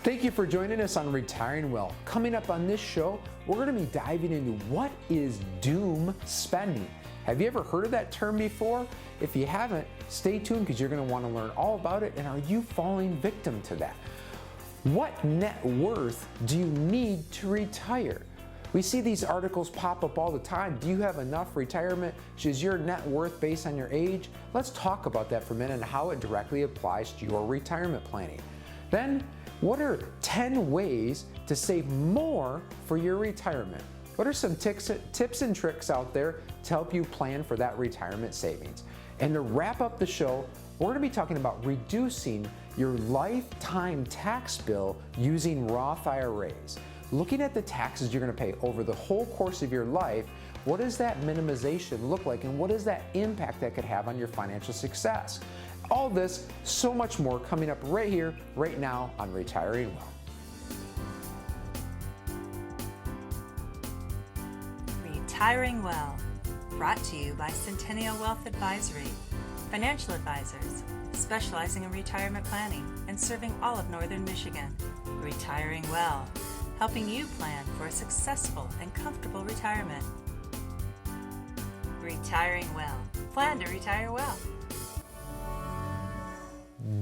Thank you for joining us on Retiring Well. Coming up on this show, we're going to be diving into what is doom spending. Have you ever heard of that term before? If you haven't, stay tuned because you're going to want to learn all about it. And are you falling victim to that? What net worth do you need to retire? We see these articles pop up all the time. Do you have enough retirement? Is your net worth based on your age? Let's talk about that for a minute and how it directly applies to your retirement planning. Then, what are 10 ways to save more for your retirement? What are some tips and tricks out there to help you plan for that retirement savings? And to wrap up the show, we're going to be talking about reducing your lifetime tax bill using Roth IRAs. Looking at the taxes you're going to pay over the whole course of your life, what does that minimization look like, and what is that impact that could have on your financial success? All this, so much more coming up right here, right now on Retiring Well. Retiring Well, brought to you by Centennial Wealth Advisory, financial advisors specializing in retirement planning and serving all of Northern Michigan. Retiring Well, helping you plan for a successful and comfortable retirement. Retiring Well, plan to retire well.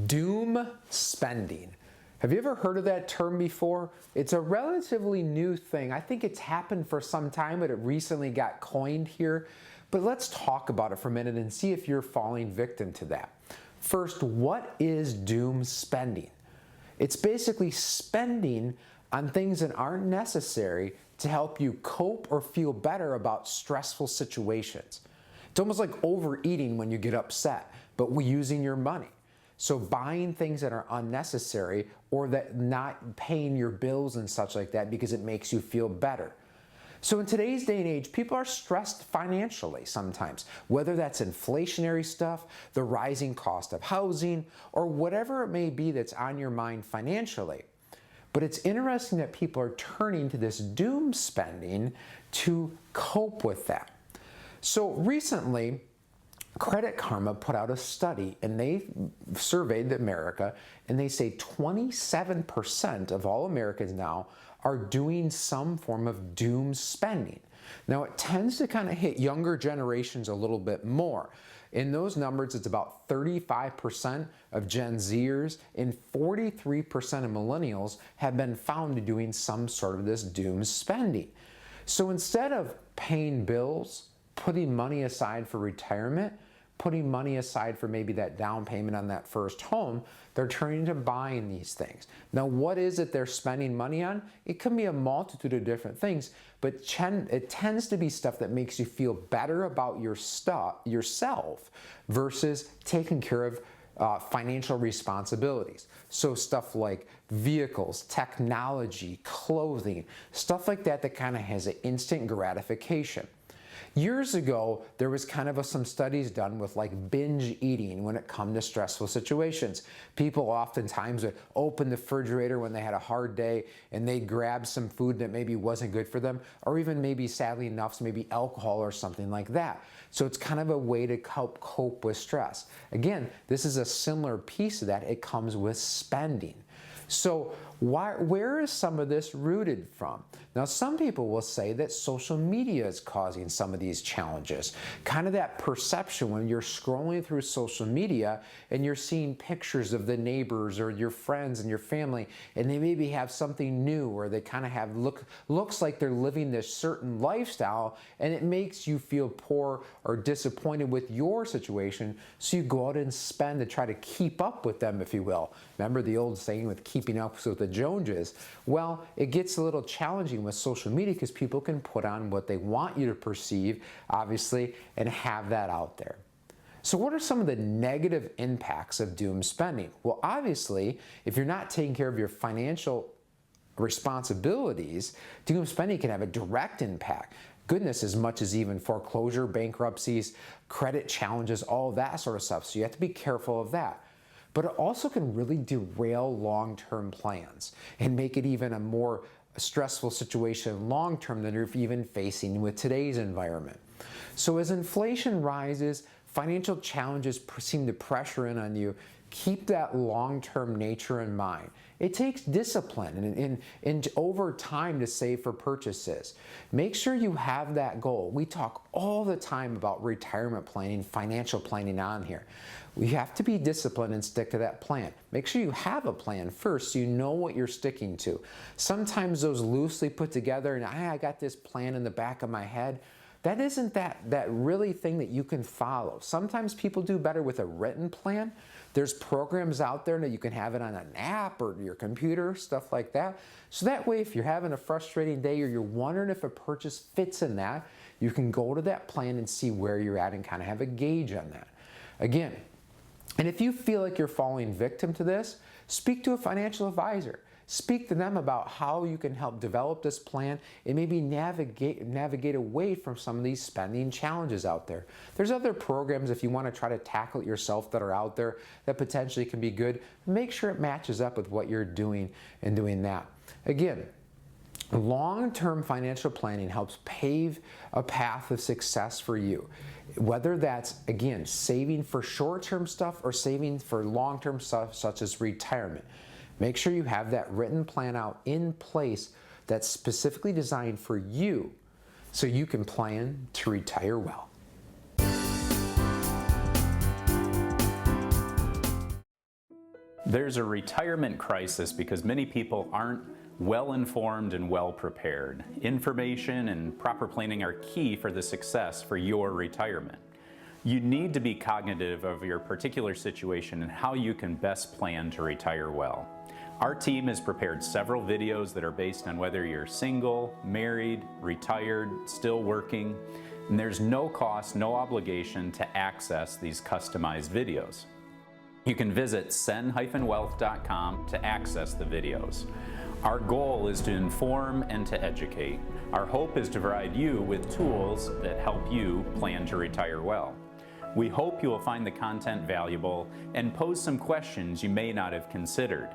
Doom spending. Have you ever heard of that term before? It's a relatively new thing. I think it's happened for some time, but it recently got coined here. But let's talk about it for a minute and see if you're falling victim to that. First, what is doom spending? It's basically spending on things that aren't necessary to help you cope or feel better about stressful situations. It's almost like overeating when you get upset, but using your money. So buying things that are unnecessary or that not paying your bills and such like that because it makes you feel better. So in today's day and age, people are stressed financially sometimes, whether that's inflationary stuff, the rising cost of housing, or whatever it may be that's on your mind financially. But it's interesting that people are turning to this doom spending to cope with that. So recently, Credit Karma put out a study and they surveyed America, and they say 27% of all Americans now are doing some form of doom spending. Now it tends to kind of hit younger generations a little bit more. In those numbers, it's about 35% of Gen Zers and 43% of millennials have been found doing some sort of this doom spending. So instead of paying bills, putting money aside for retirement, putting money aside for maybe that down payment on that first home, they're turning to buying these things. Now, what is it they're spending money on? It can be a multitude of different things, but it tends to be stuff that makes you feel better about yourself versus taking care of financial responsibilities. So stuff like vehicles, technology, clothing, stuff like that that kind of has an instant gratification. Years ago, there was kind of some studies done with like binge eating when it comes to stressful situations. People oftentimes would open the refrigerator when they had a hard day and they'd grab some food that maybe wasn't good for them, or even maybe sadly enough, maybe alcohol or something like that. So it's kind of a way to help cope with stress. Again, this is a similar piece of that. It comes with spending. So where is some of this rooted from? Now, some people will say that social media is causing some of these challenges. Kind of that perception when you're scrolling through social media and you're seeing pictures of the neighbors or your friends and your family, and they maybe have something new, or they kind of have looks like they're living this certain lifestyle, and it makes you feel poor or disappointed with your situation, so you go out and spend to try to keep up with them, if you will. Remember the old saying with keeping up with the Joneses? Well, it gets a little challenging with social media because people can put on what they want you to perceive, obviously, and have that out there. So what are some of the negative impacts of doom spending? Well, obviously, if you're not taking care of your financial responsibilities, doom spending can have a direct impact. Goodness, as much as even foreclosure, bankruptcies, credit challenges, all that sort of stuff. So you have to be careful of that. But it also can really derail long-term plans and make it even a more stressful situation long-term than you're even facing with today's environment. So as inflation rises, financial challenges seem to pressure in on you. Keep that long-term nature in mind. It takes discipline and over time to save for purchases. Make sure you have that goal. We talk all the time about retirement planning, financial planning on here. We have to be disciplined and stick to that plan. Make sure you have a plan first so you know what you're sticking to. Sometimes those loosely put together and I got this plan in the back of my head, that isn't that really thing that you can follow. Sometimes people do better with a written plan. There's programs out there that you can have it on an app or your computer, stuff like that. So that way, if you're having a frustrating day or you're wondering if a purchase fits in that, you can go to that plan and see where you're at and kind of have a gauge on that. Again, and if you feel like you're falling victim to this, speak to a financial advisor. Speak to them about how you can help develop this plan and maybe navigate away from some of these spending challenges out there. There's other programs if you want to try to tackle it yourself that are out there that potentially can be good. Make sure it matches up with what you're doing and doing that. Again, long-term financial planning helps pave a path of success for you. Whether that's, again, saving for short-term stuff or saving for long-term stuff such as retirement. Make sure you have that written plan out in place that's specifically designed for you so you can plan to retire well. There's a retirement crisis because many people aren't well informed and well prepared. Information and proper planning are key for the success for your retirement. You need to be cognitive of your particular situation and how you can best plan to retire well. Our team has prepared several videos that are based on whether you're single, married, retired, still working, and there's no cost, no obligation to access these customized videos. You can visit cen-wealth.com to access the videos. Our goal is to inform and to educate. Our hope is to provide you with tools that help you plan to retire well. We hope you will find the content valuable and pose some questions you may not have considered,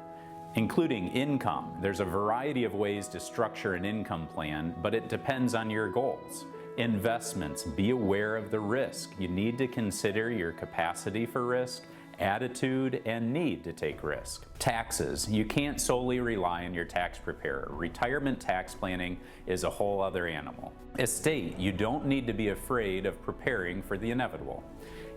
including income. There's a variety of ways to structure an income plan, but it depends on your goals. Investments, be aware of the risk. You need to consider your capacity for risk, attitude, and need to take risk. Taxes, you can't solely rely on your tax preparer. Retirement tax planning is a whole other animal. Estate, you don't need to be afraid of preparing for the inevitable.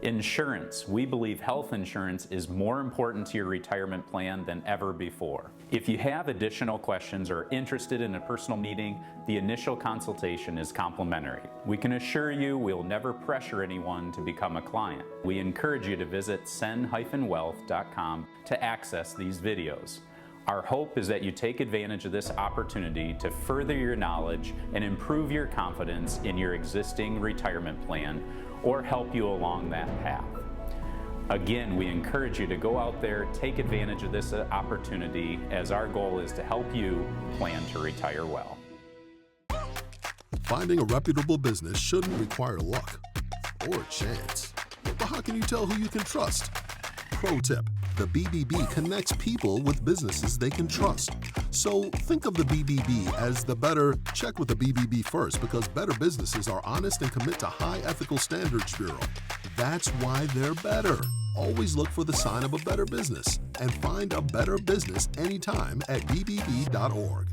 Insurance, we believe health insurance is more important to your retirement plan than ever before. If you have additional questions or are interested in a personal meeting, the initial consultation is complimentary. We can assure you we'll never pressure anyone to become a client. We encourage you to visit cen-wealth.com to access these videos. Our hope is that you take advantage of this opportunity to further your knowledge and improve your confidence in your existing retirement plan or help you along that path. Again, we encourage you to go out there, take advantage of this opportunity, as our goal is to help you plan to retire well. Finding a reputable business shouldn't require luck or chance. But how can you tell who you can trust? Pro tip: the BBB connects people with businesses they can trust. So think of the BBB as the better. Check with the BBB first, because better businesses are honest and commit to high ethical standards bureau. That's why they're better. Always look for the sign of a better business and find a better business anytime at bbb.org.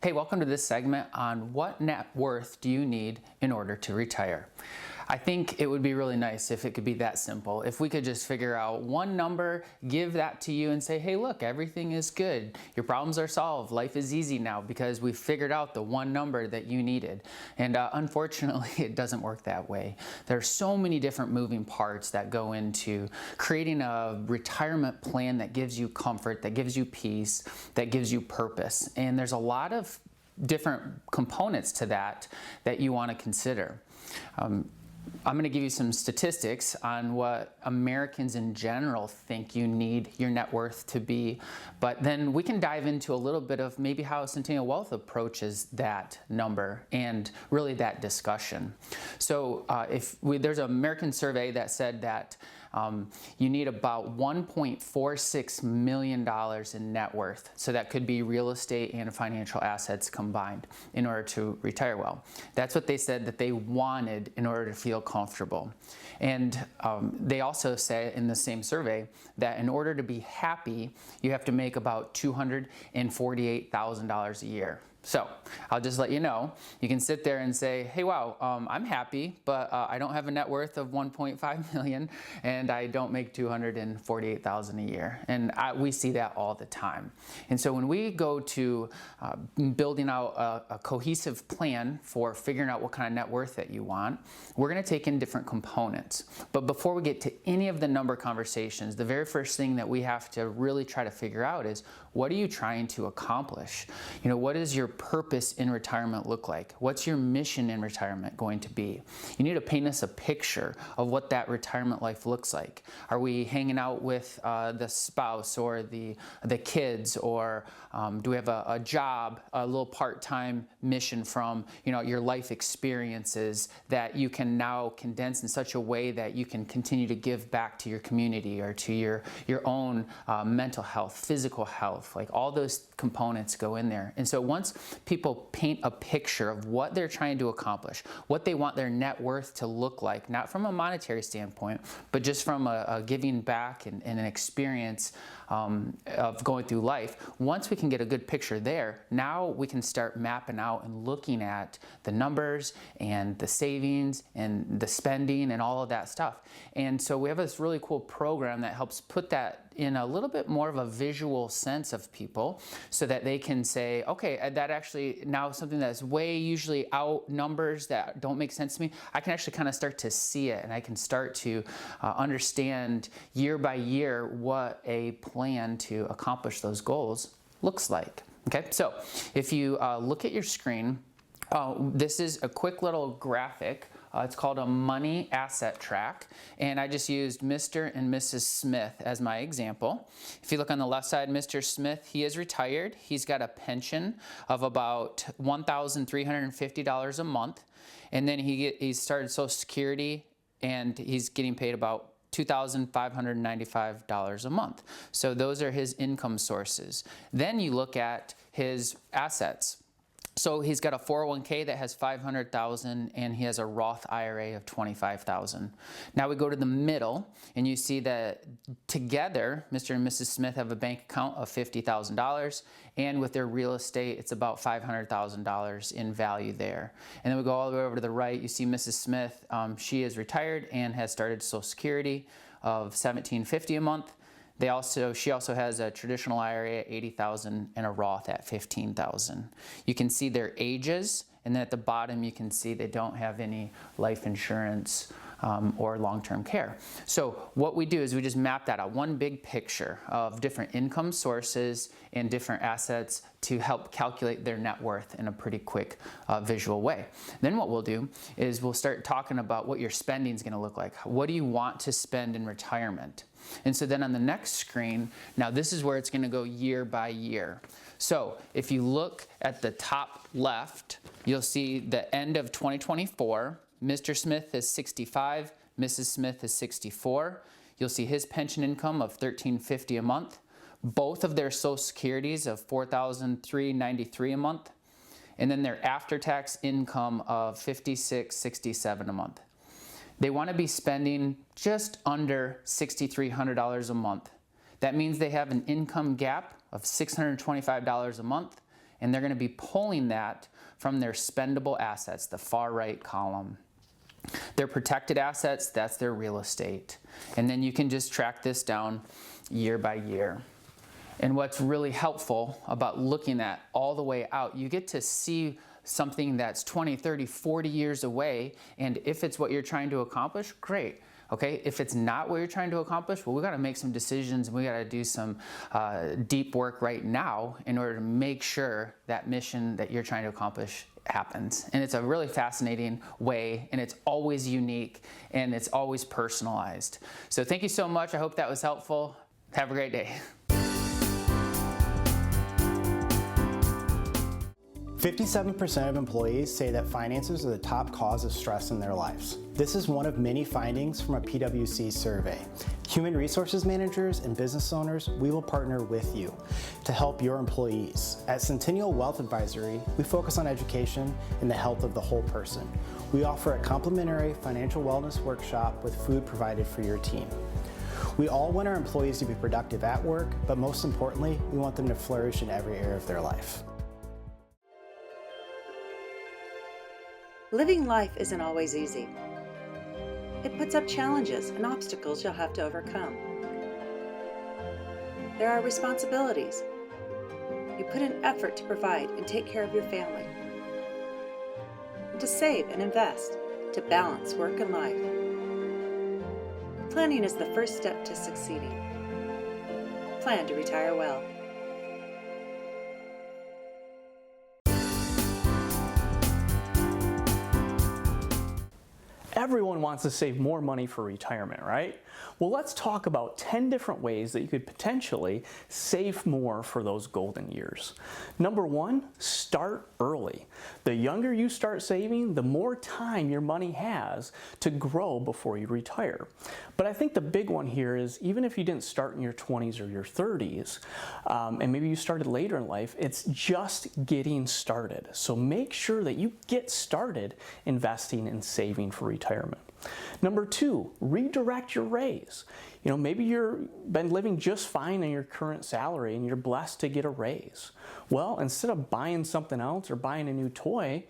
Hey, welcome to this segment on what net worth do you need in order to retire. I think it would be really nice if it could be that simple. If we could just figure out one number, give that to you and say, hey, look, everything is good. Your problems are solved. Life is easy now because we figured out the one number that you needed. And unfortunately, it doesn't work that way. There are so many different moving parts that go into creating a retirement plan that gives you comfort, that gives you peace, that gives you purpose. And there's a lot of different components to that that you want to consider. I'm going to give you some statistics on what Americans in general think you need your net worth to be, but then we can dive into a little bit of maybe how Centennial Wealth approaches that number and really that discussion. So there's an American survey that said that you need about $1.46 million in net worth. So that could be real estate and financial assets combined in order to retire well. That's what they said that they wanted in order to feel comfortable. And they also say in the same survey that in order to be happy, you have to make about $248,000 a year. So I'll just let you know, you can sit there and say, hey, wow, I'm happy, but I don't have a net worth of 1.5 million and I don't make 248,000 a year. And we see that all the time. And so when we go to building out a cohesive plan for figuring out what kind of net worth that you want, we're going to take in different components. But before we get to any of the number conversations, the very first thing that we have to really try to figure out is, what are you trying to accomplish? You know, what is your purpose in retirement look like? What's your mission in retirement going to be? You need to paint us a picture of what that retirement life looks like. Are we hanging out with the spouse or the kids, or do we have a job, a little part-time mission from your life experiences that you can now condense in such a way that you can continue to give back to your community or to your own mental health, physical health? Like all those components go in there. And so once people paint a picture of what they're trying to accomplish, what they want their net worth to look like, not from a monetary standpoint, but just from a giving back and an experience of going through life, once we can get a good picture there, now we can start mapping out and looking at the numbers and the savings and the spending and all of that stuff. And so we have this really cool program that helps put that in a little bit more of a visual sense of people, so that they can say, okay, that actually now something that's way usually out numbers that don't make sense to me, I can actually kind of start to see it, and I can start to understand year by year what a plan to accomplish those goals looks like. Okay, so if you look at your screen, this is a quick little graphic. It's called a money asset track, and I just used Mr. and Mrs. Smith as my example. If you look on the left side, Mr. Smith, he is retired. He's got a pension of about $1,350 a month, and then he started Social Security, and he's getting paid about $2,595 a month. So those are his income sources. Then you look at his assets. So he's got a 401k that has $500,000, and he has a Roth IRA of $25,000. Now we go to the middle, and you see that together, Mr. and Mrs. Smith have a bank account of $50,000, and with their real estate, it's about $500,000 in value there. And then we go all the way over to the right. You see Mrs. Smith. She is retired and has started Social Security of $1,750 a month. She also has a traditional IRA at $80,000 and a Roth at $15,000. You can see their ages, and then at the bottom you can see they don't have any life insurance or long-term care. So what we do is we just map that out, one big picture of different income sources and different assets to help calculate their net worth in a pretty quick visual way. Then what we'll do is we'll start talking about what your spending is going to look like. What do you want to spend in retirement? And so then on the next screen, now this is where it's going to go year by year. So if you look at the top left, you'll see the end of 2024, Mr. Smith is 65, Mrs. Smith is 64. You'll see his pension income of $1,350 a month, both of their Social Securities of $4,393 a month, and then their after-tax income of $5,667 a month. They want to be spending just under $6,300 a month. That means they have an income gap of $625 a month, and they're going to be pulling that from their spendable assets, the far right column. Their protected assets, that's their real estate. And then you can just track this down year by year. And what's really helpful about looking at all the way out, you get to see something that's 20, 30, 40 years away, and if it's what you're trying to accomplish, great. Okay, if it's not what you're trying to accomplish, well, we gotta make some decisions and we gotta do some deep work right now in order to make sure that mission that you're trying to accomplish happens. And it's a really fascinating way, and it's always unique, and it's always personalized. So thank you so much. I hope that was helpful. Have a great day. 57% of employees say that finances are the top cause of stress in their lives. This is one of many findings from a PwC survey. Human resources managers and business owners, we will partner with you to help your employees. At Centennial Wealth Advisory, we focus on education and the health of the whole person. We offer a complimentary financial wellness workshop with food provided for your team. We all want our employees to be productive at work, but most importantly, we want them to flourish in every area of their life. Living life isn't always easy. It puts up challenges and obstacles you'll have to overcome. There are responsibilities. You put in effort to provide and take care of your family, to save and invest, to balance work and life. Planning is the first step to succeeding. Plan to retire well. Everyone wants to save more money for retirement, right? Well, let's talk about 10 different ways that you could potentially save more for those golden years. Number one, start early. The younger you start saving, the more time your money has to grow before you retire. But I think the big one here is even if you didn't start in your 20s or your 30s, and maybe you started later in life, it's just getting started. So make sure that you get started investing and saving for retirement. Number two, redirect your raise. You know, maybe you've been living just fine on your current salary and you're blessed to get a raise. Well, instead of buying something else or buying a new toy,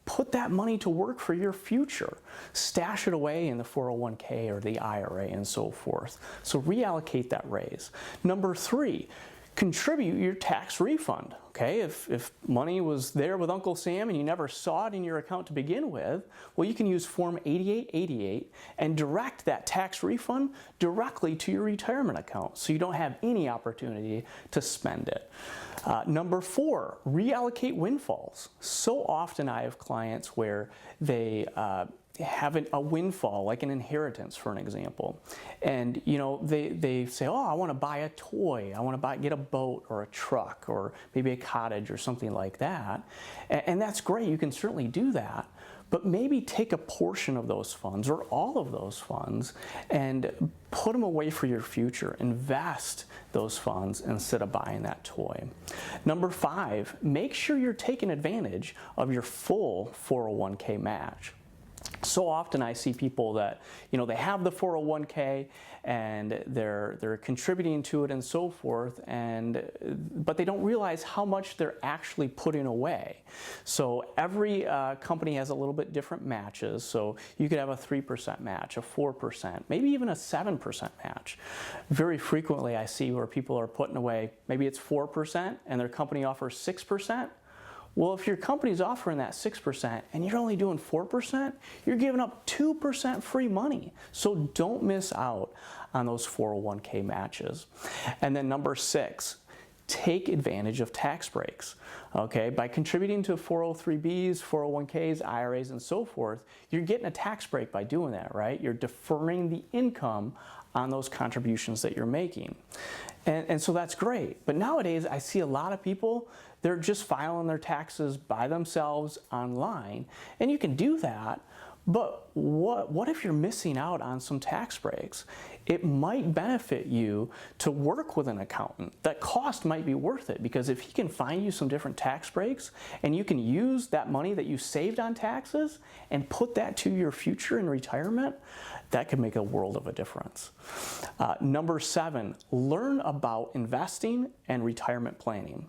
put that money to work for your future. Stash it away in the 401k or the IRA and so forth. So reallocate that raise. Number three, contribute your tax refund. Okay, if money was there with Uncle Sam and you never saw it in your account to begin with, well, you can use Form 8888 and direct that tax refund directly to your retirement account so you don't have any opportunity to spend it. Number four, reallocate windfalls. So often I have clients where they have a windfall, like an inheritance, for an example. And you know, they say, oh, I want to buy a toy, I want to get a boat or a truck or maybe a cottage or something like that. And that's great, you can certainly do that. But maybe take a portion of those funds or all of those funds and put them away for your future. Invest those funds instead of buying that toy. Number five, make sure you're taking advantage of your full 401k match. So often I see people that, you know, they have the 401k and they're contributing to it and so forth, but they don't realize how much they're actually putting away. So every company has a little bit different matches. So you could have a 3% match, a 4%, maybe even a 7% match. Very frequently I see where people are putting away, maybe it's 4% and their company offers 6%. Well, if your company's offering that 6% and you're only doing 4%, you're giving up 2% free money. So don't miss out on those 401k matches. And then number six, take advantage of tax breaks. Okay, by contributing to 403bs, 401ks, IRAs, and so forth, you're getting a tax break by doing that, right? You're deferring the income on those contributions that you're making. And so that's great. But nowadays, I see a lot of people, they're just filing their taxes by themselves online. And you can do that, but what if you're missing out on some tax breaks? It might benefit you to work with an accountant. That cost might be worth it, because if he can find you some different tax breaks and you can use that money that you saved on taxes and put that to your future in retirement, that could make a world of a difference. Number seven, learn about investing and retirement planning.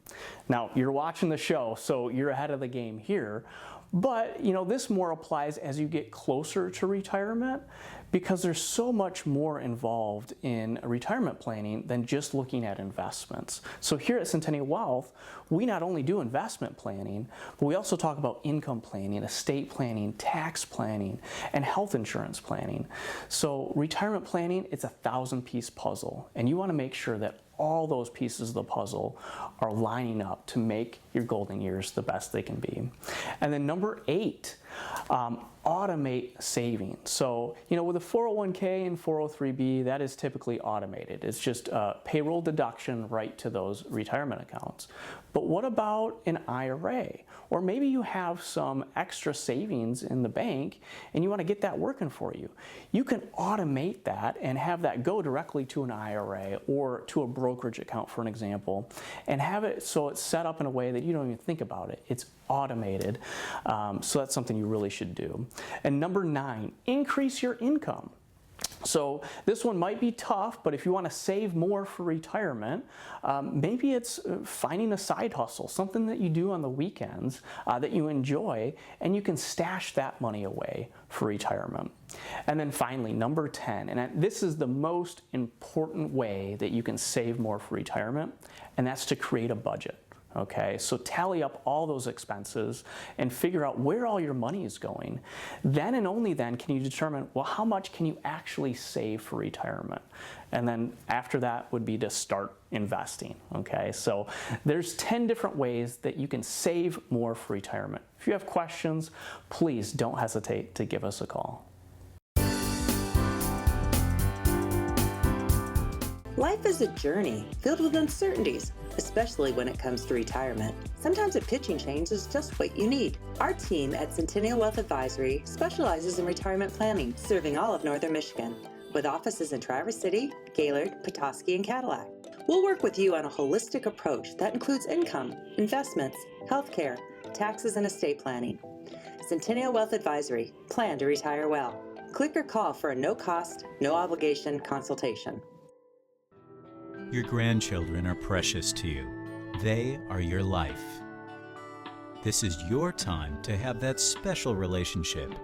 Now, you're watching the show, so you're ahead of the game here. But this more applies as you get closer to retirement, because there's so much more involved in retirement planning than just looking at investments. So here at Centennial Wealth, we not only do investment planning, but we also talk about income planning, estate planning, tax planning, and health insurance planning. So retirement planning, it's a 1,000-piece puzzle, and you want to make sure that all those pieces of the puzzle are lining up to make your golden years the best they can be. And then number 8, automate savings. So, with a 401k and 403b, that is typically automated. It's just a payroll deduction right to those retirement accounts. But what about an IRA? Or maybe you have some extra savings in the bank and you want to get that working for you. You can automate that and have that go directly to an IRA or to a brokerage account, for an example, and have it so it's set up in a way that you don't even think about it. It's automated. So that's something you really should do. And number 9, increase your income. So this one might be tough, but if you want to save more for retirement, maybe it's finding a side hustle, something that you do on the weekends that you enjoy, and you can stash that money away for retirement. And then finally, number 10, and this is the most important way that you can save more for retirement, and that's to create a budget. Okay, so tally up all those expenses and figure out where all your money is going. Then and only then can you determine, well, how much can you actually save for retirement? And then after that would be to start investing. Okay, so there's 10 different ways that you can save more for retirement. If you have questions, please don't hesitate to give us a call. Life is a journey filled with uncertainties, especially when it comes to retirement. Sometimes a pitching change is just what you need. Our team at Centennial Wealth Advisory specializes in retirement planning, serving all of Northern Michigan, with offices in Traverse City, Gaylord, Petoskey, and Cadillac. We'll work with you on a holistic approach that includes income, investments, healthcare, taxes, and estate planning. Centennial Wealth Advisory. Plan to retire well. Click or call for a no-cost, no-obligation consultation. Your grandchildren are precious to you. They are your life. This is your time to have that special relationship.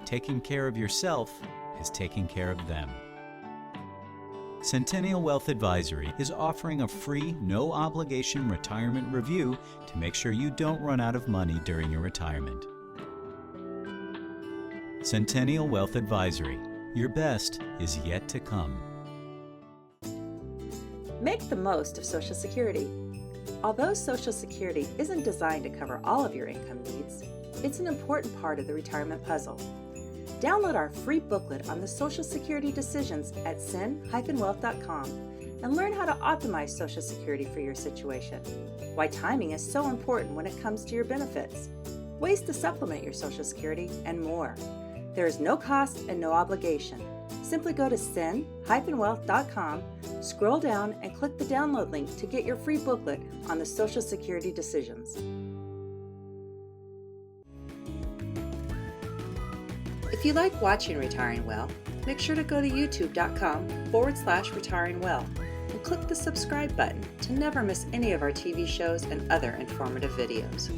Taking care of yourself is taking care of them. Centennial Wealth Advisory is offering a free, no-obligation retirement review to make sure you don't run out of money during your retirement. Centennial Wealth Advisory. Your best is yet to come. Make the most of Social Security. Although Social Security isn't designed to cover all of your income needs, it's an important part of the retirement puzzle. Download our free booklet on the Social Security decisions at cen-wealth.com and learn how to optimize Social Security for your situation. Why timing is so important when it comes to your benefits, ways to supplement your Social Security, and more. There is no cost and no obligation. Simply go to cen-wealth.com, scroll down, and click the download link to get your free booklet on the Social Security decisions. If you like watching Retiring Well, make sure to go to youtube.com/retiringwell and click the subscribe button to never miss any of our TV shows and other informative videos.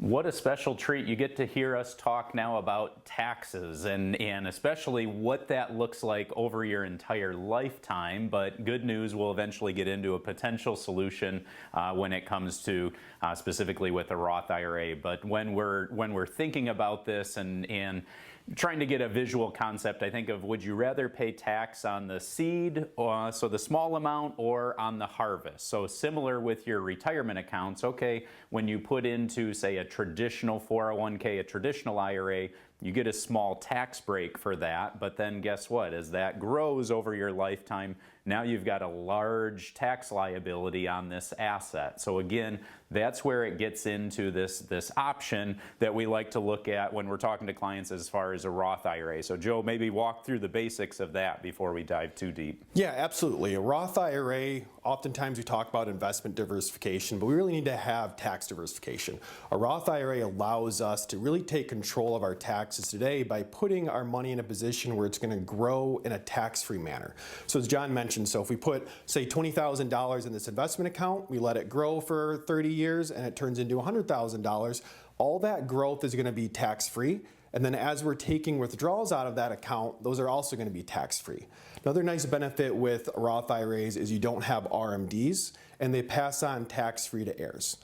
What a special treat. You get to hear us talk now about taxes and especially what that looks like over your entire lifetime. But good news, we'll eventually get into a potential solution when it comes to specifically with the Roth IRA. But when we're thinking about this and trying to get a visual concept, I think of, would you rather pay tax on the seed, so the small amount, or on the harvest? So similar with your retirement accounts, okay, when you put into, say, a traditional 401k, a traditional IRA, you get a small tax break for that, but then guess what? As that grows over your lifetime, now you've got a large tax liability on this asset. So again, that's where it gets into this option that we like to look at when we're talking to clients as far as a Roth IRA. So Joe, maybe walk through the basics of that before we dive too deep. Yeah, absolutely. A Roth IRA, oftentimes we talk about investment diversification, but we really need to have tax diversification. A Roth IRA allows us to really take control of our taxes today by putting our money in a position where it's going to grow in a tax-free manner. So as John mentioned, so if we put, say, $20,000 in this investment account, we let it grow for 30 years and it turns into $100,000, all that growth is going to be tax-free. And then as we're taking withdrawals out of that account, those are also going to be tax-free. Another nice benefit with Roth IRAs is you don't have RMDs and they pass on tax-free to heirs.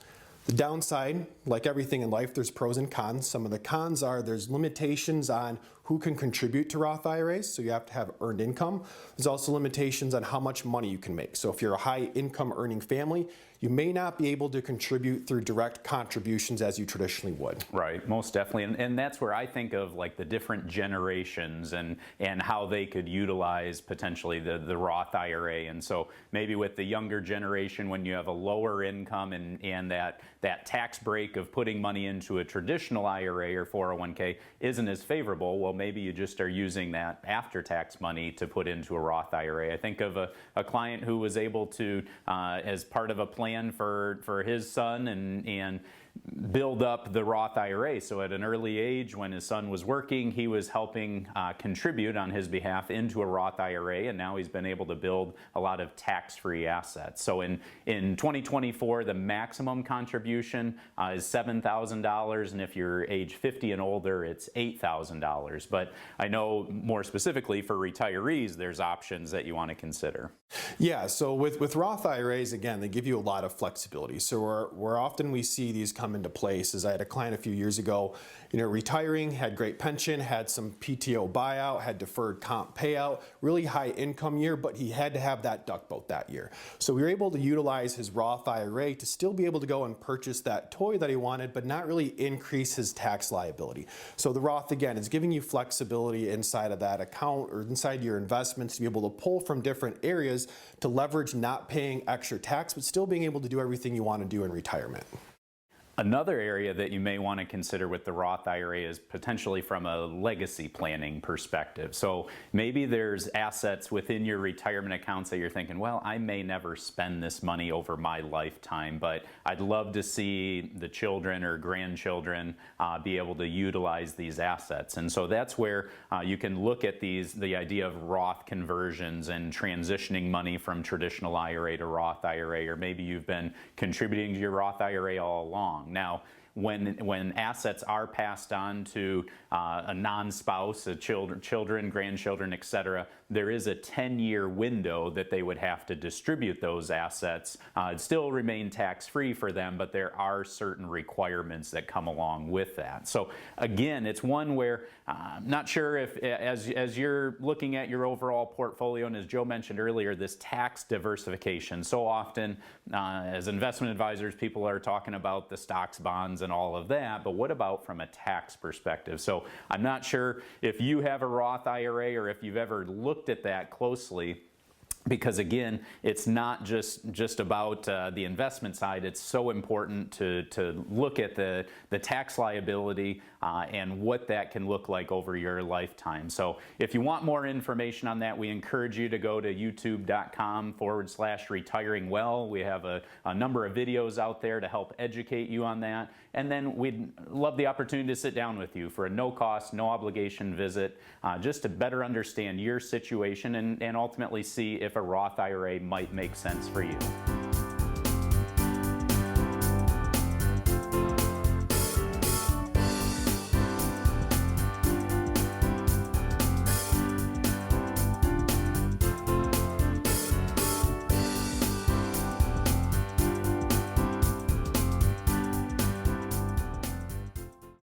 The downside, like everything in life, there's pros and cons. Some of the cons are there's limitations on who can contribute to Roth IRAs, so you have to have earned income. There's also limitations on how much money you can make. So if you're a high income earning family, you may not be able to contribute through direct contributions as you traditionally would. Right, most definitely. And that's where I think of like the different generations and how they could utilize potentially the Roth IRA. And so maybe with the younger generation, when you have a lower income and that tax break of putting money into a traditional IRA or 401k isn't as favorable, well, maybe you just are using that after-tax money to put into a Roth IRA. I think of a client who was able to, as part of a plan for his son and build up the Roth IRA. So at an early age, when his son was working, he was helping contribute on his behalf into a Roth IRA, and now he's been able to build a lot of tax-free assets. So in 2024, the maximum contribution is $7,000, and if you're age 50 and older, it's $8,000. But I know more specifically for retirees, there's options that you want to consider. Yeah, so with Roth IRAs, again, they give you a lot of flexibility. So where often we see these come into place is I had a client a few years ago, retiring, had great pension, had some PTO buyout, had deferred comp payout, really high income year, but he had to have that duck boat that year. So we were able to utilize his Roth IRA to still be able to go and purchase that toy that he wanted, but not really increase his tax liability. So the Roth, again, is giving you flexibility inside of that account or inside your investments to be able to pull from different areas to leverage not paying extra tax, but still being able to do everything you want to do in retirement. Another area that you may want to consider with the Roth IRA is potentially from a legacy planning perspective. So maybe there's assets within your retirement accounts that you're thinking, well, I may never spend this money over my lifetime, but I'd love to see the children or grandchildren be able to utilize these assets. And so that's where you can look at the idea of Roth conversions and transitioning money from traditional IRA to Roth IRA, or maybe you've been contributing to your Roth IRA all along. Now, when assets are passed on to a non-spouse, children, grandchildren, etc., there is a 10-year window that they would have to distribute those assets. It still remain tax-free for them, but there are certain requirements that come along with that. So again, it's one where I'm not sure if, as you're looking at your overall portfolio, and as Joe mentioned earlier, this tax diversification. So often, as investment advisors, people are talking about the stocks, bonds, and all of that, but what about from a tax perspective? So I'm not sure if you have a Roth IRA or if you've ever looked at that closely, because again, it's not just about the investment side. It's so important to look at the tax liability and what that can look like over your lifetime. So if you want more information on that, we encourage you to go to youtube.com/retiring well. We have a number of videos out there to help educate you on that. And then we'd love the opportunity to sit down with you for a no cost, no obligation visit, just to better understand your situation and ultimately see if a Roth IRA might make sense for you.